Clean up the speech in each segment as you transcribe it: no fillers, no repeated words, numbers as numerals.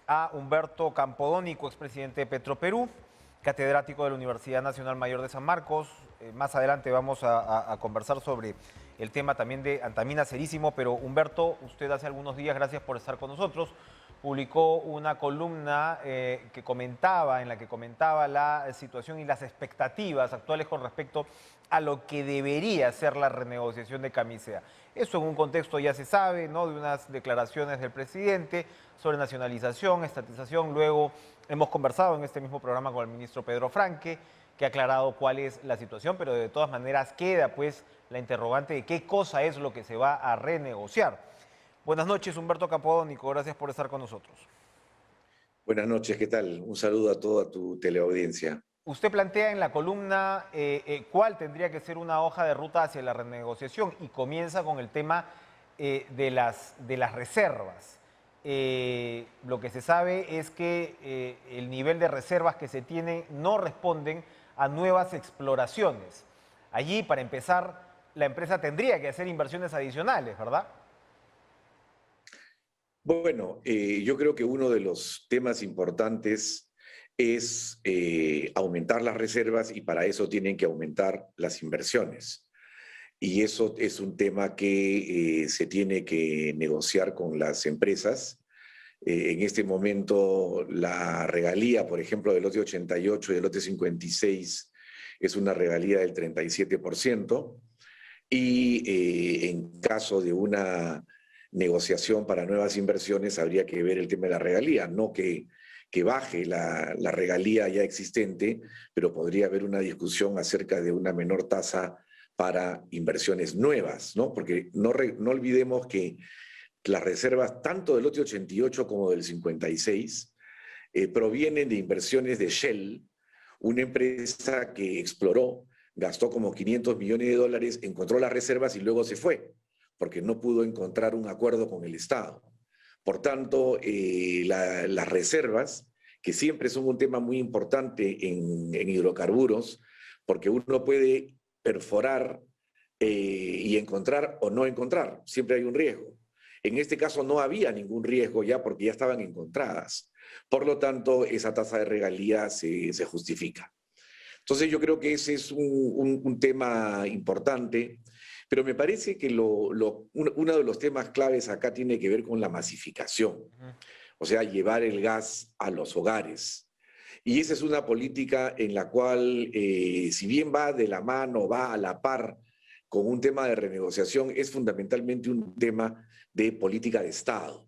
a Humberto Campodónico, expresidente de Petroperú, catedrático de la Universidad Nacional Mayor de San Marcos. Más adelante vamos a conversar sobre el tema también de Antamina Serísimo, pero Humberto, usted hace algunos días, gracias por estar con nosotros, publicó una columna en la que comentaba la situación y las expectativas actuales con respecto a lo que debería ser la renegociación de Camisea. Eso en un contexto ya se sabe, ¿no?, de unas declaraciones del presidente sobre nacionalización, estatización. Luego hemos conversado en este mismo programa con el ministro Pedro Franque, que ha aclarado cuál es la situación, pero de todas maneras queda pues la interrogante de qué cosa es lo que se va a renegociar. Buenas noches, Humberto Campodónico, gracias por estar con nosotros. Buenas noches, ¿qué tal? Un saludo a toda tu teleaudiencia. Usted plantea en la columna cuál tendría que ser una hoja de ruta hacia la renegociación y comienza con el tema de las reservas. Lo que se sabe es que el nivel de reservas que se tienen no responden a nuevas exploraciones. Allí, para empezar, la empresa tendría que hacer inversiones adicionales, ¿verdad? Bueno, yo creo que uno de los temas importantes es aumentar las reservas y para eso tienen que aumentar las inversiones. Y eso es un tema que se tiene que negociar con las empresas. En este momento la regalía, por ejemplo, del lote 88 y del lote 56 es una regalía del 37%. Y en caso de una negociación para nuevas inversiones habría que ver el tema de la regalía, no que baje la regalía ya existente, pero podría haber una discusión acerca de una menor tasa para inversiones nuevas, ¿no? Porque no olvidemos que las reservas tanto del lote 88 como del 56 provienen de inversiones de Shell, una empresa que exploró, gastó como 500 millones de dólares, encontró las reservas y luego se fue, porque no pudo encontrar un acuerdo con el Estado. Por tanto, las reservas, que siempre son un tema muy importante en hidrocarburos, porque uno puede perforar y encontrar o no encontrar, siempre hay un riesgo. En este caso no había ningún riesgo ya porque ya estaban encontradas. Por lo tanto, esa tasa de regalía se justifica. Entonces yo creo que ese es un tema importante, pero me parece que uno de los temas claves acá tiene que ver con la masificación, o sea, llevar el gas a los hogares. Y esa es una política en la cual, si bien va de la mano, va a la par con un tema de renegociación, es fundamentalmente un tema de política de Estado,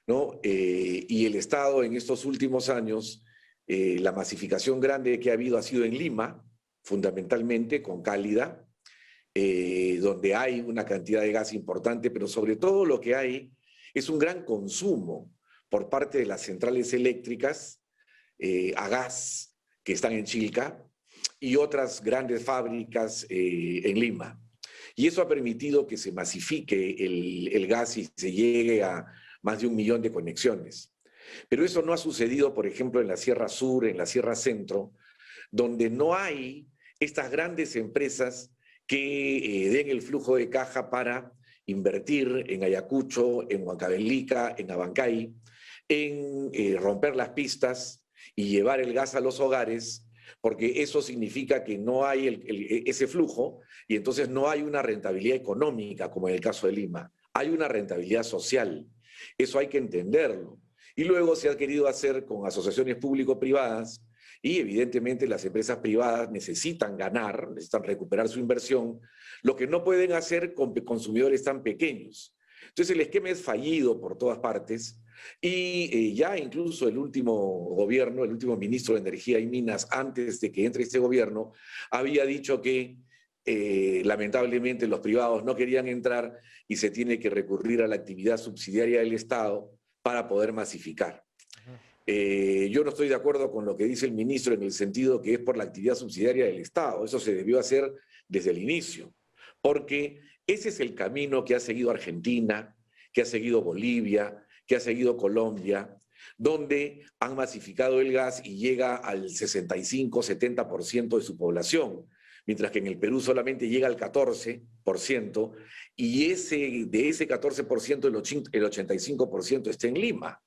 ¿no? Y el Estado en estos últimos años, la masificación grande que ha habido ha sido en Lima, fundamentalmente con Cálida, donde hay una cantidad de gas importante, pero sobre todo lo que hay es un gran consumo por parte de las centrales eléctricas a gas que están en Chilca y otras grandes fábricas en Lima. Y eso ha permitido que se masifique el gas y se llegue a más de 1 millón de conexiones. Pero eso no ha sucedido, por ejemplo, en la Sierra Sur, en la Sierra Centro, donde no hay estas grandes empresas que den el flujo de caja para invertir en Ayacucho, en Huancavelica, en Abancay, en romper las pistas y llevar el gas a los hogares, porque eso significa que no hay ese flujo y entonces no hay una rentabilidad económica, como en el caso de Lima. Hay una rentabilidad social. Eso hay que entenderlo. Y luego se ha querido hacer con asociaciones público-privadas y evidentemente las empresas privadas necesitan ganar, necesitan recuperar su inversión, lo que no pueden hacer con consumidores tan pequeños. Entonces el esquema es fallido por todas partes y ya incluso el último gobierno, el último ministro de Energía y Minas, antes de que entre este gobierno, había dicho que lamentablemente los privados no querían entrar y se tiene que recurrir a la actividad subsidiaria del Estado para poder masificar. Yo no estoy de acuerdo con lo que dice el ministro en el sentido que es por la actividad subsidiaria del Estado. Eso se debió hacer desde el inicio, porque ese es el camino que ha seguido Argentina, que ha seguido Bolivia, que ha seguido Colombia, donde han masificado el gas y llega al 65-70% de su población, mientras que en el Perú solamente llega al 14%, y de ese 14% el 85% está en Lima,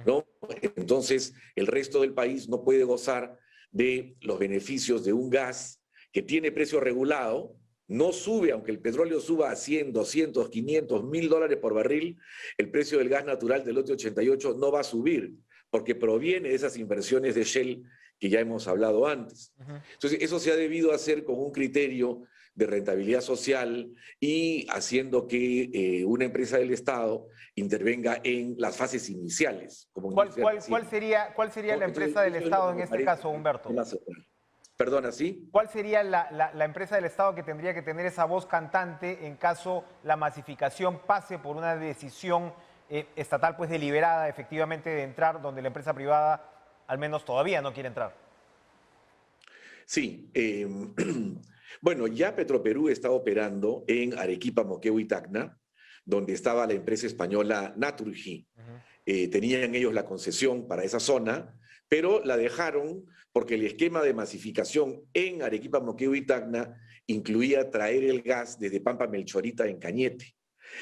¿no? entonces el resto del país no puede gozar de los beneficios de un gas que tiene precio regulado, no sube, aunque el petróleo suba a 100, 200, 500, $1.000 por barril, el precio del gas natural del lote 88 no va a subir, porque proviene de esas inversiones de Shell que ya hemos hablado antes. Entonces, eso se ha debido hacer con un criterio de rentabilidad social y haciendo que una empresa del Estado intervenga en las fases iniciales. Como ¿Cuál sería la empresa del Estado en este caso, Humberto? Perdona, ¿sí? ¿Cuál sería la empresa del Estado que tendría que tener esa voz cantante en caso la masificación pase por una decisión estatal pues deliberada efectivamente de entrar donde la empresa privada al menos todavía no quiere entrar? Sí. Bueno, ya Petroperú está operando en Arequipa, Moquegua y Tacna, donde estaba la empresa española Naturgy. Tenían ellos la concesión para esa zona, pero la dejaron porque el esquema de masificación en Arequipa, Moquegua y Tacna incluía traer el gas desde Pampa Melchorita en Cañete.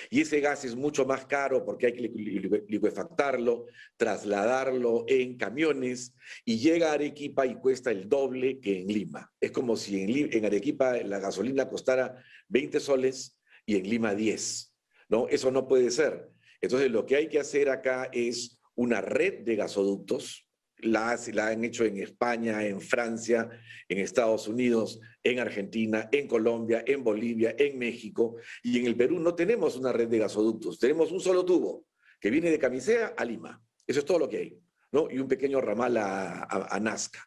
Y ese gas es mucho más caro porque hay que licuefactarlo, trasladarlo en camiones y llega a Arequipa y cuesta el doble que en Lima. Es como si en Arequipa la gasolina costara 20 soles y en Lima 10. ¿No? Eso no puede ser. Entonces lo que hay que hacer acá es una red de gasoductos. La han hecho en España, en Francia, en Estados Unidos, en Argentina, en Colombia, en Bolivia, en México. Y en el Perú no tenemos una red de gasoductos. Tenemos un solo tubo que viene de Camisea a Lima. Eso es todo lo que hay, ¿no? Y un pequeño ramal a Nazca.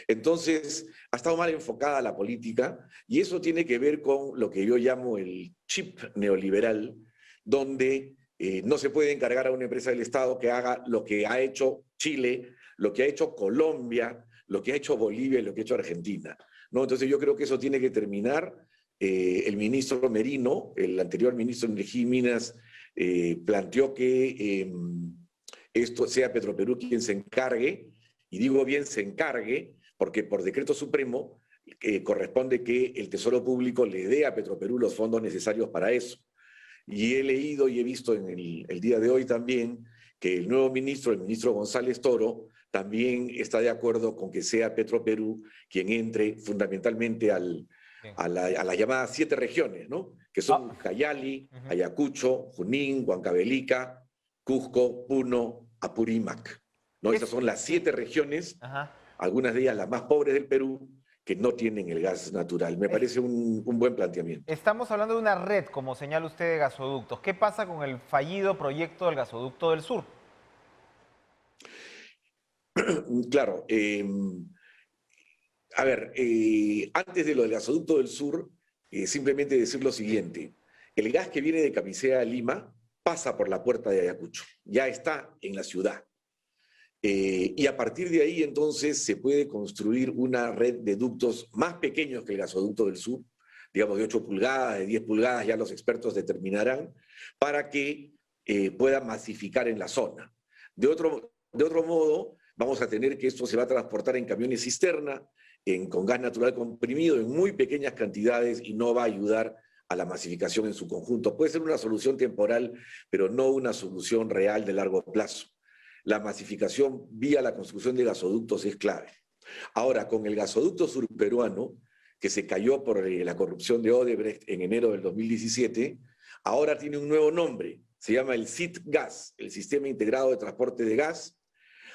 Entonces, ha estado mal enfocada la política y eso tiene que ver con lo que yo llamo el chip neoliberal, donde no se puede encargar a una empresa del Estado que haga lo que ha hecho Chile, lo que ha hecho Colombia, lo que ha hecho Bolivia y lo que ha hecho Argentina, ¿no? Entonces yo creo que eso tiene que terminar. El ministro Merino, el anterior ministro de Energía y Minas, planteó que esto sea Petroperú quien se encargue, y digo bien se encargue, porque por decreto supremo corresponde que el Tesoro Público le dé a Petroperú los fondos necesarios para eso. Y he leído y he visto en el día de hoy también que el nuevo ministro, el ministro González Toro, también está de acuerdo con que sea Petroperú quien entre fundamentalmente a las llamadas 7 regiones, ¿no? Que son Cayali, Ayacucho, Junín, Huancavelica, Cusco, Puno, Apurímac, ¿no? Esas son las 7 regiones, algunas de ellas las más pobres del Perú, que no tienen el gas natural. Me parece un buen planteamiento. Estamos hablando de una red, como señala usted, de gasoductos. ¿Qué pasa con el fallido proyecto del gasoducto del sur? Claro. A ver, antes de lo del gasoducto del sur, simplemente decir lo siguiente. El gas que viene de Camisea a Lima pasa por la puerta de Ayacucho. Ya está en la ciudad. Y a partir de ahí, entonces, se puede construir una red de ductos más pequeños que el gasoducto del sur, digamos de 8 pulgadas, de 10 pulgadas, ya los expertos determinarán, para que pueda masificar en la zona. De otro modo, vamos a tener que esto se va a transportar en camiones cisterna, con gas natural comprimido, en muy pequeñas cantidades y no va a ayudar a la masificación en su conjunto. Puede ser una solución temporal, pero no una solución real de largo plazo. La masificación vía la construcción de gasoductos es clave. Ahora, con el gasoducto surperuano, que se cayó por la corrupción de Odebrecht en enero del 2017, ahora tiene un nuevo nombre. Se llama el SITGAS, el Sistema Integrado de Transporte de Gas.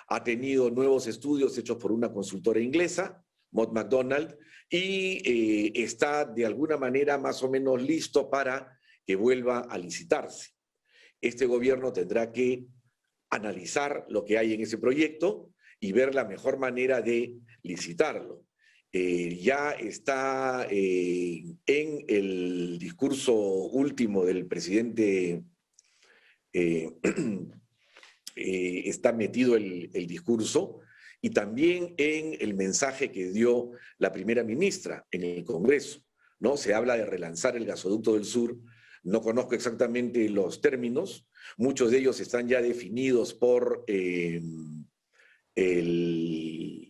Ha tenido nuevos estudios hechos por una consultora inglesa, Mott MacDonald, y está de alguna manera más o menos listo para que vuelva a licitarse. Este gobierno tendrá que analizar lo que hay en ese proyecto y ver la mejor manera de licitarlo. Ya está en el discurso último del presidente, está metido el discurso, y también en el mensaje que dio la primera ministra en el Congreso, ¿no? Se habla de relanzar el gasoducto del sur. No conozco exactamente los términos, muchos de ellos están ya definidos por el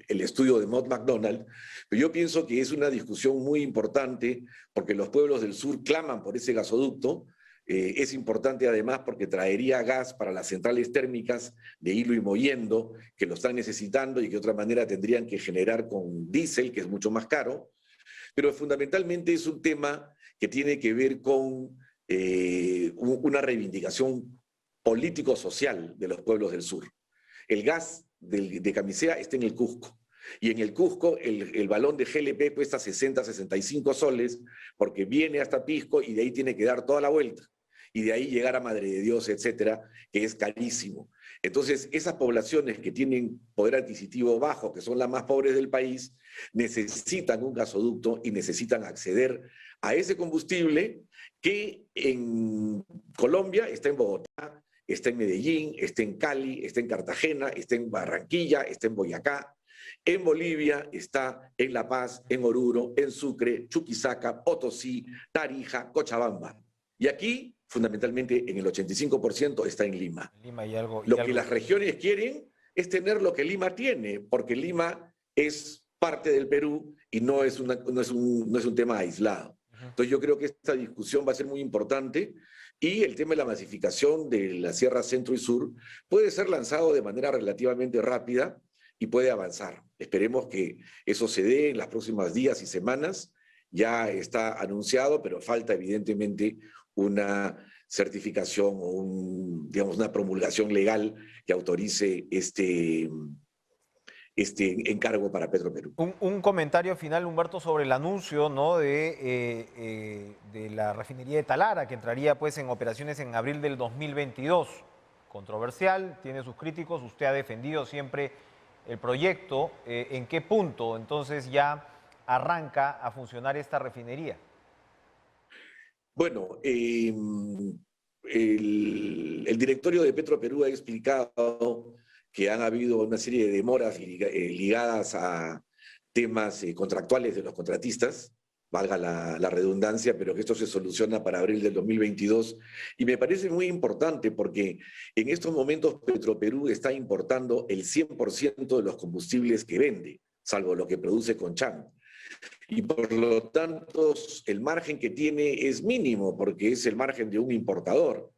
estudio de Mott MacDonald, pero yo pienso que es una discusión muy importante porque los pueblos del sur claman por ese gasoducto. Es importante además porque traería gas para las centrales térmicas de Hilo y Mollendo, que lo están necesitando y que de otra manera tendrían que generar con diésel, que es mucho más caro. Pero fundamentalmente es un tema que tiene que ver con una reivindicación político-social de los pueblos del sur. El gas de Camisea está en el Cusco. Y en el Cusco el balón de GLP cuesta 60, 65 soles porque viene hasta Pisco y de ahí tiene que dar toda la vuelta. Y de ahí llegar a Madre de Dios, etcétera, que es carísimo. Entonces, esas poblaciones que tienen poder adquisitivo bajo, que son las más pobres del país, necesitan un gasoducto y necesitan acceder a ese combustible que en Colombia está en Bogotá, está en Medellín, está en Cali, está en Cartagena, está en Barranquilla, está en Boyacá. En Bolivia está en La Paz, en Oruro, en Sucre, Chuquisaca, Potosí, Tarija, Cochabamba. Y aquí, fundamentalmente, en el 85% está en Lima. Lima y algo. Lo que las regiones quieren es tener lo que Lima tiene, porque Lima es parte del Perú y no es un tema aislado. Entonces yo creo que esta discusión va a ser muy importante y el tema de la masificación de la Sierra Centro y Sur puede ser lanzado de manera relativamente rápida y puede avanzar. Esperemos que eso se dé en los próximos días y semanas. Ya está anunciado, pero falta evidentemente una certificación o digamos, una promulgación legal que autorice este encargo para Petroperú. Un comentario final, Humberto, sobre el anuncio, ¿no?, de la refinería de Talara, que entraría pues en operaciones en abril del 2022. Controversial, tiene sus críticos, usted ha defendido siempre el proyecto. ¿En qué punto entonces ya arranca a funcionar esta refinería? Bueno, el directorio de Petroperú ha explicado que han habido una serie de demoras ligadas a temas contractuales de los contratistas, valga la redundancia, pero que esto se soluciona para abril del 2022. Y me parece muy importante porque en estos momentos Petroperú está importando el 100% de los combustibles que vende, salvo lo que produce Conchán. Y por lo tanto el margen que tiene es mínimo porque es el margen de un importador.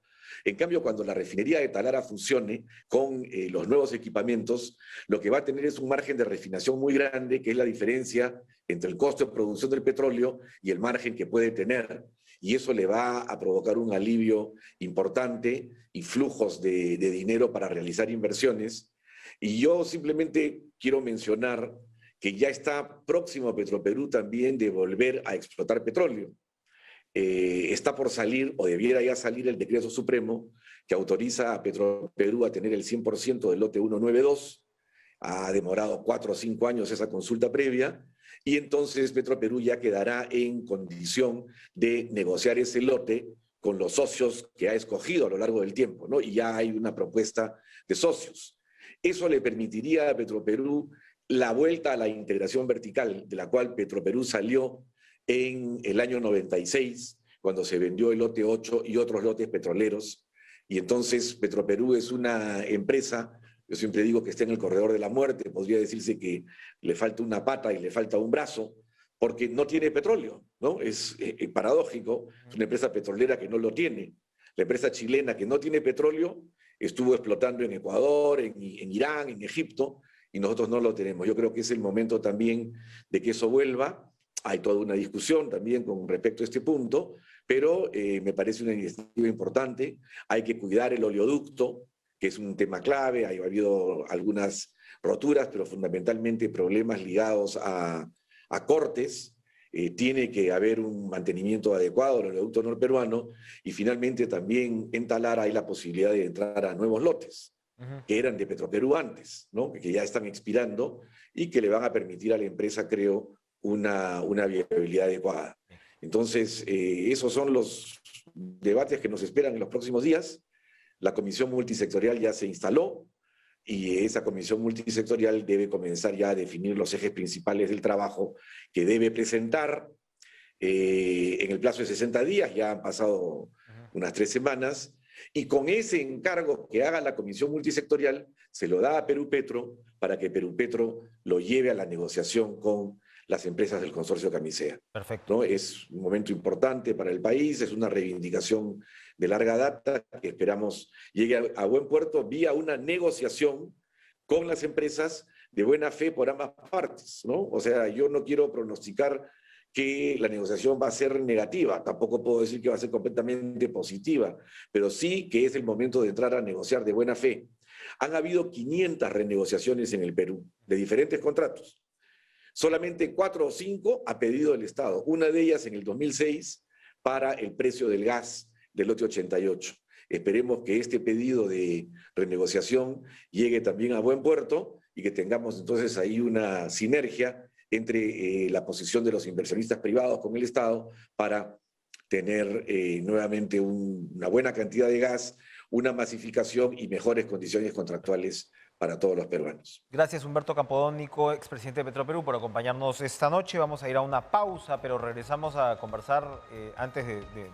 En cambio, cuando la refinería de Talara funcione con los nuevos equipamientos, lo que va a tener es un margen de refinación muy grande, que es la diferencia entre el costo de producción del petróleo y el margen que puede tener. Y eso le va a provocar un alivio importante y flujos de dinero para realizar inversiones. Y yo simplemente quiero mencionar que ya está próximo Petroperú también de volver a explotar petróleo. Está por salir, o debiera ya salir, el decreto supremo que autoriza a Petroperú a tener el 100% del lote 192. Ha demorado 4 o 5 años esa consulta previa, y entonces Petroperú ya quedará en condición de negociar ese lote con los socios que ha escogido a lo largo del tiempo, ¿no? Y ya hay una propuesta de socios. Eso le permitiría a Petroperú la vuelta a la integración vertical, de la cual Petroperú salió en el año 96, cuando se vendió el lote 8 y otros lotes petroleros. Y entonces Petroperú es una empresa, yo siempre digo que está en el corredor de la muerte, podría decirse que le falta una pata y le falta un brazo, porque no tiene petróleo, ¿no? Es paradójico, es una empresa petrolera que no lo tiene. La empresa chilena que no tiene petróleo estuvo explotando en Ecuador, en Irán, en Egipto, y nosotros no lo tenemos. Yo creo que es el momento también de que eso vuelva. Hay toda una discusión también con respecto a este punto, pero me parece una iniciativa importante. Hay que cuidar el oleoducto, que es un tema clave. Ha habido algunas roturas, pero fundamentalmente problemas ligados a cortes. Tiene que haber un mantenimiento adecuado del oleoducto norperuano, y finalmente también en Talara hay la posibilidad de entrar a nuevos lotes que eran de Petroperú antes, ¿no? Que ya están expirando y que le van a permitir a la empresa, creo, una viabilidad adecuada. Entonces, esos son los debates que nos esperan en los próximos días. La comisión multisectorial ya se instaló y esa comisión multisectorial debe comenzar ya a definir los ejes principales del trabajo que debe presentar en el plazo de 60 días. Ya han pasado unas 3 semanas. Y con ese encargo que haga la comisión multisectorial, se lo da a Perú Petro para que Perú Petro lo lleve a la negociación con las empresas del consorcio Camisea. Perfecto. ¿No? Es un momento importante para el país, es una reivindicación de larga data que esperamos llegue a buen puerto vía una negociación con las empresas de buena fe por ambas partes, ¿no? O sea, yo no quiero pronosticar que la negociación va a ser negativa, tampoco puedo decir que va a ser completamente positiva, pero sí que es el momento de entrar a negociar de buena fe. Han habido 500 renegociaciones en el Perú de diferentes contratos. Solamente 4 o 5 ha pedido el Estado, una de ellas en el 2006 para el precio del gas del lote 88. Esperemos que este pedido de renegociación llegue también a buen puerto y que tengamos entonces ahí una sinergia entre la posición de los inversionistas privados con el Estado para tener nuevamente una buena cantidad de gas, una masificación y mejores condiciones contractuales para todos los peruanos. Gracias, Humberto Campodónico, expresidente de Petroperú, por acompañarnos esta noche. Vamos a ir a una pausa, pero regresamos a conversar antes de